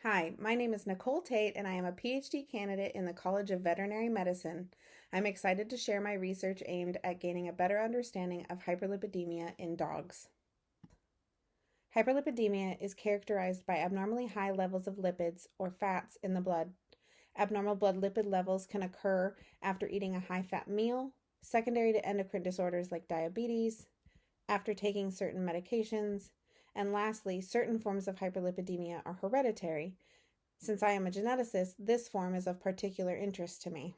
Hi, my name is Nicole Tate, and I am a PhD candidate in the College of Veterinary Medicine. I'm excited to share my research aimed at gaining a better understanding of hyperlipidemia in dogs. Hyperlipidemia is characterized by abnormally high levels of lipids, or fats, in the blood. Abnormal blood lipid levels can occur after eating a high-fat meal, secondary to endocrine disorders like diabetes, after taking certain medications, and lastly, certain forms of hyperlipidemia are hereditary. Since I am a geneticist, this form is of particular interest to me.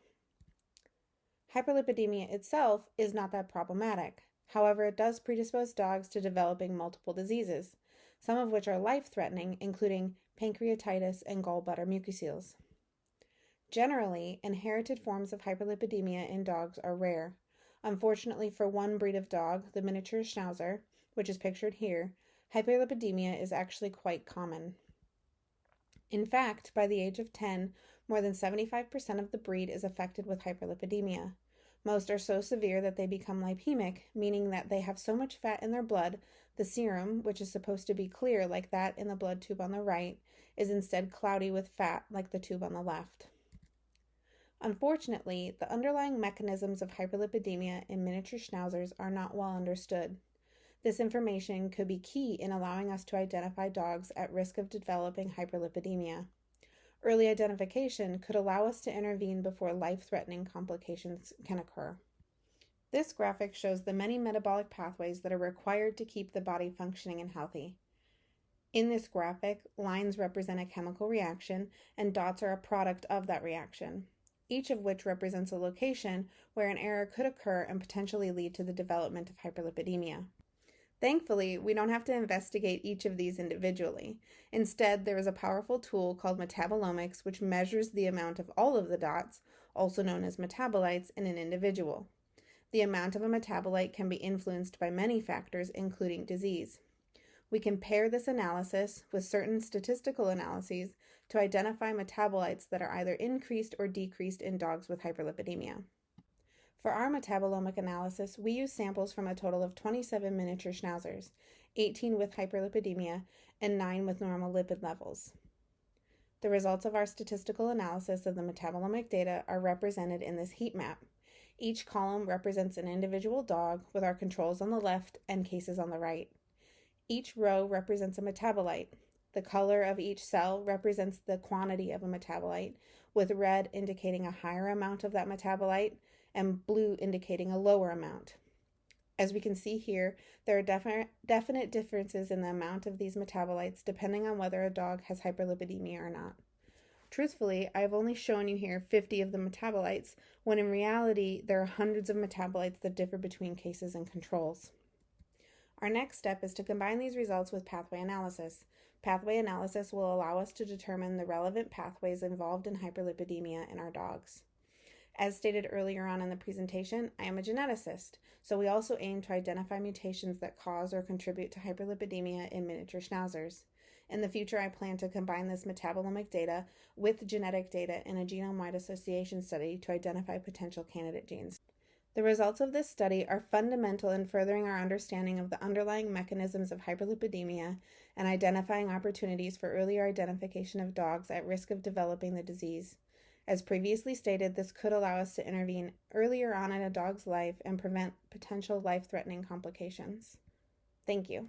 Hyperlipidemia itself is not that problematic. However, it does predispose dogs to developing multiple diseases, some of which are life-threatening, including pancreatitis and gallbladder mucoceles. Generally, inherited forms of hyperlipidemia in dogs are rare. Unfortunately for one breed of dog, the miniature Schnauzer, which is pictured here, hyperlipidemia is actually quite common. In fact, by the age of 10, more than 75% of the breed is affected with hyperlipidemia. Most are so severe that they become lipemic, meaning that they have so much fat in their blood, the serum, which is supposed to be clear like that in the blood tube on the right, is instead cloudy with fat like the tube on the left. Unfortunately, the underlying mechanisms of hyperlipidemia in miniature Schnauzers are not well understood. This information could be key in allowing us to identify dogs at risk of developing hyperlipidemia. Early identification could allow us to intervene before life-threatening complications can occur. This graphic shows the many metabolic pathways that are required to keep the body functioning and healthy. In this graphic, lines represent a chemical reaction and dots are a product of that reaction, each of which represents a location where an error could occur and potentially lead to the development of hyperlipidemia. Thankfully, we don't have to investigate each of these individually. Instead, there is a powerful tool called metabolomics, which measures the amount of all of the dots, also known as metabolites, in an individual. The amount of a metabolite can be influenced by many factors, including disease. We can pair this analysis with certain statistical analyses to identify metabolites that are either increased or decreased in dogs with hyperlipidemia. For our metabolomic analysis, we use samples from a total of 27 miniature Schnauzers, 18 with hyperlipidemia and 9 with normal lipid levels. The results of our statistical analysis of the metabolomic data are represented in this heat map. Each column represents an individual dog with our controls on the left and cases on the right. Each row represents a metabolite. The color of each cell represents the quantity of a metabolite, with red indicating a higher amount of that metabolite and blue indicating a lower amount. As we can see here, there are definite differences in the amount of these metabolites depending on whether a dog has hyperlipidemia or not. Truthfully, I have only shown you here 50 of the metabolites, when in reality there are hundreds of metabolites that differ between cases and controls. Our next step is to combine these results with pathway analysis. Pathway analysis will allow us to determine the relevant pathways involved in hyperlipidemia in our dogs. As stated earlier on in the presentation, I am a geneticist, so we also aim to identify mutations that cause or contribute to hyperlipidemia in miniature Schnauzers. In the future, I plan to combine this metabolomic data with genetic data in a genome-wide association study to identify potential candidate genes. The results of this study are fundamental in furthering our understanding of the underlying mechanisms of hyperlipidemia and identifying opportunities for earlier identification of dogs at risk of developing the disease. As previously stated, this could allow us to intervene earlier on in a dog's life and prevent potential life-threatening complications. Thank you.